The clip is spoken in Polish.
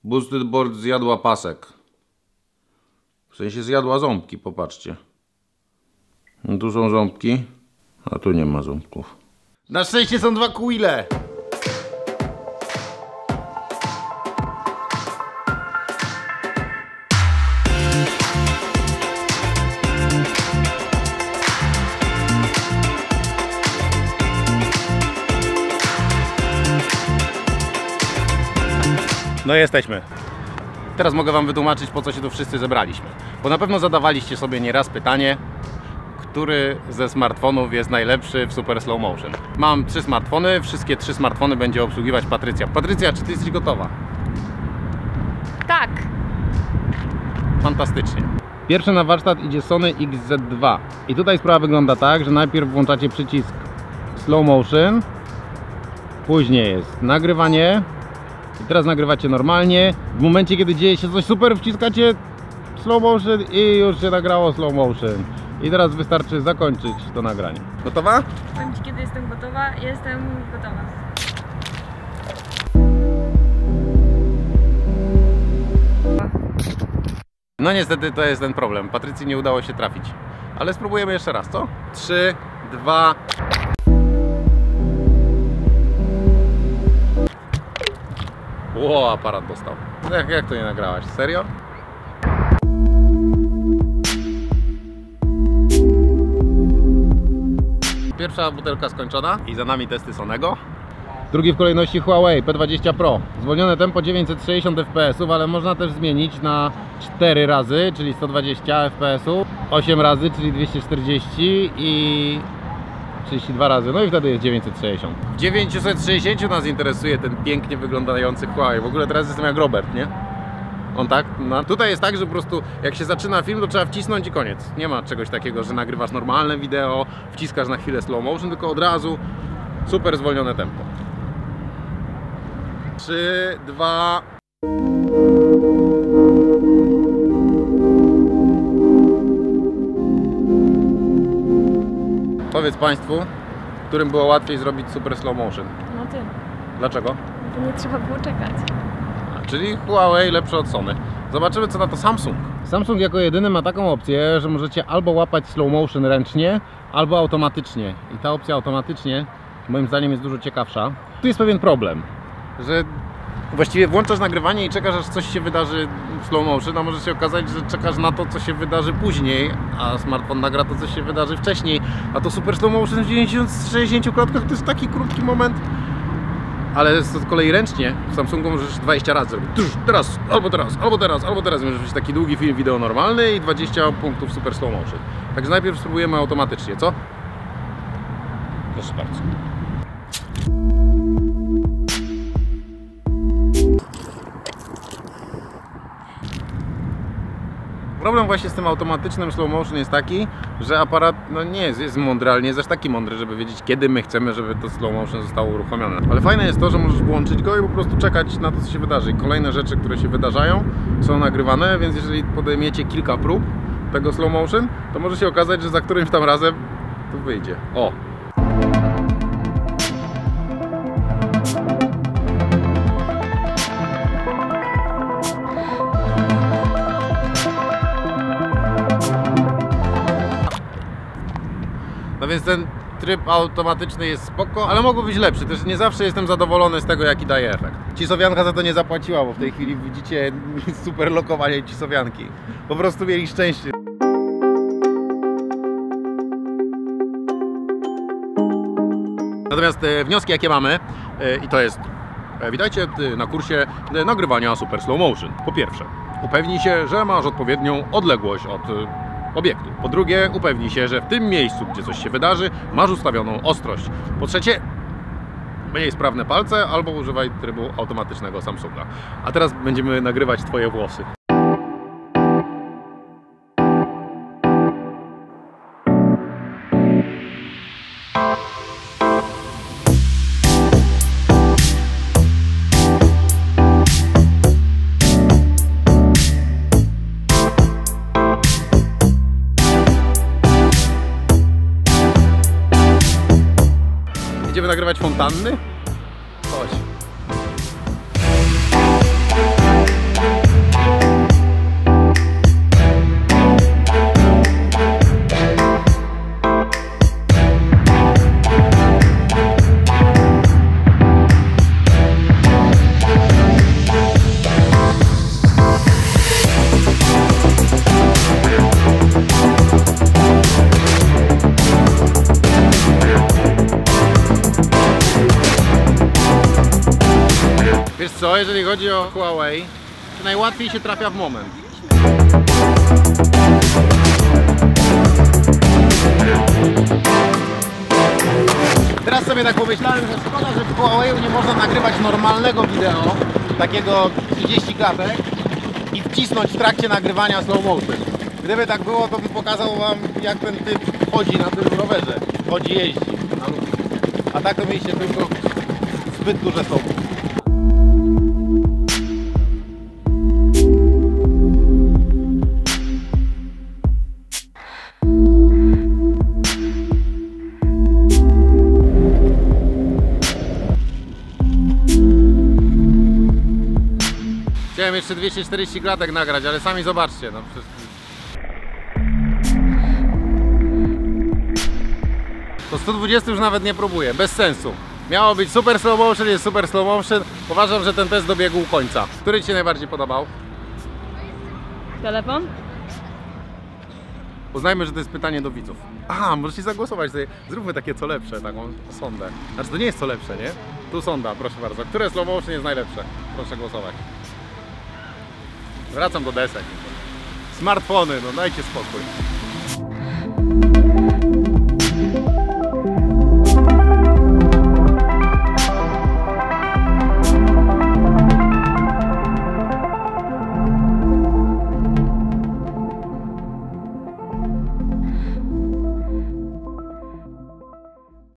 Boosted Board zjadła pasek. W sensie zjadła ząbki, popatrzcie. No tu są ząbki, a tu nie ma ząbków. Na szczęście są dwa quille. No jesteśmy. Teraz mogę wam wytłumaczyć, po co się tu wszyscy zebraliśmy. Bo na pewno zadawaliście sobie nieraz pytanie, który ze smartfonów jest najlepszy w super slow motion. Mam 3 smartfony, wszystkie 3 smartfony będzie obsługiwać Patrycja. Patrycja, czy ty jesteś gotowa? Tak. Fantastycznie. Pierwszy na warsztat idzie Sony XZ2. I tutaj sprawa wygląda tak, że najpierw włączacie przycisk slow motion, później jest nagrywanie. I teraz nagrywacie normalnie. W momencie, kiedy dzieje się coś super, wciskacie slow motion i już się nagrało slow motion. I teraz wystarczy zakończyć to nagranie. Gotowa? Powiem ci, kiedy jestem gotowa. Jestem gotowa. No niestety to jest ten problem. Patrycji nie udało się trafić. Ale spróbujemy jeszcze raz, co? 3, 2... Ło, aparat dostał. Jak to nie nagrałaś? Serio? Pierwsza butelka skończona i za nami testy Sonego. Drugi w kolejności Huawei P20 Pro. Zwolnione tempo 960 fps, ale można też zmienić na 4 razy, czyli 120 fps, 8 razy, czyli 240 i 32 razy, no i wtedy jest 960. W 960 nas interesuje ten pięknie wyglądający Huawei. W ogóle teraz jestem jak Robert, nie? On tak? No. Tutaj jest tak, że po prostu jak się zaczyna film, to trzeba wcisnąć i koniec. Nie ma czegoś takiego, że nagrywasz normalne wideo, wciskasz na chwilę slow motion, tylko od razu super zwolnione tempo. 3, 2... Powiedz Państwu, którym było łatwiej zrobić super slow motion. No ty. Dlaczego? To nie trzeba było czekać. Czyli Huawei lepsze od Sony. Zobaczymy, co na to Samsung. Samsung jako jedyny ma taką opcję, że możecie albo łapać slow motion ręcznie, albo automatycznie. I ta opcja automatycznie moim zdaniem jest dużo ciekawsza. Tu jest pewien problem, że właściwie włączasz nagrywanie i czekasz, aż coś się wydarzy w slow motion, a może się okazać, że czekasz na to, co się wydarzy później, a smartfon nagra to, co się wydarzy wcześniej. A to super slow motion w 60 klatkach to jest taki krótki moment. Ale z kolei ręcznie w Samsungu możesz 20 razy zrobić. Teraz, albo teraz, albo teraz, albo teraz. Możesz mieć taki długi film wideo normalny i 20 punktów super slow motion. Także najpierw spróbujemy automatycznie, co? Proszę bardzo. Problem właśnie z tym automatycznym slow motion jest taki, że aparat no nie jest mądry, ale nie jest aż taki mądry, żeby wiedzieć, kiedy my chcemy, żeby to slow motion zostało uruchomione. Ale fajne jest to, że możesz włączyć go i po prostu czekać na to, co się wydarzy. I kolejne rzeczy, które się wydarzają, są nagrywane, więc jeżeli podejmiecie kilka prób tego slow motion, to może się okazać, że za którymś tam razem to wyjdzie. O! No więc ten tryb automatyczny jest spoko, ale mógłby być lepszy. Też nie zawsze jestem zadowolony z tego, jaki daje efekt. Cisowianka za to nie zapłaciła, bo w tej chwili widzicie super lokowanie cisowianki. Po prostu mieli szczęście. Natomiast wnioski jakie mamy, i to jest, witajcie na kursie nagrywania super slow motion. Po pierwsze, upewnij się, że masz odpowiednią odległość od obiektu. Po drugie, upewnij się, że w tym miejscu, gdzie coś się wydarzy, masz ustawioną ostrość. Po trzecie, mniej sprawne palce albo używaj trybu automatycznego Samsunga. A teraz będziemy nagrywać Twoje włosy. Będziemy nagrywać fontanny? Chodź. To jeżeli chodzi o Huawei, to najłatwiej się trafia w moment. Teraz sobie tak pomyślałem, że szkoda, że w Huawei nie można nagrywać normalnego wideo, takiego 30 klatek i wcisnąć w trakcie nagrywania slow motion. Gdyby tak było, to by pokazał wam, jak ten typ chodzi na tym rowerze, jeździ na ludzie. A tak to mieliście tylko zbyt duże slow motion. Chciałem jeszcze 240 klatek nagrać, ale sami zobaczcie. No, przecież... To 120 już nawet nie próbuję, bez sensu. Miało być super slow motion, jest super slow motion. Uważam, że ten test dobiegł końca. Który Ci się najbardziej podobał? Telefon? Uznajmy, że to jest pytanie do widzów. Aha, możecie zagłosować sobie. Zróbmy takie co lepsze, taką sondę. Znaczy to nie jest co lepsze, nie? Tu sonda, proszę bardzo. Które slow motion jest najlepsze? Proszę głosować. Wracam do desek. Smartfony, no dajcie spokój.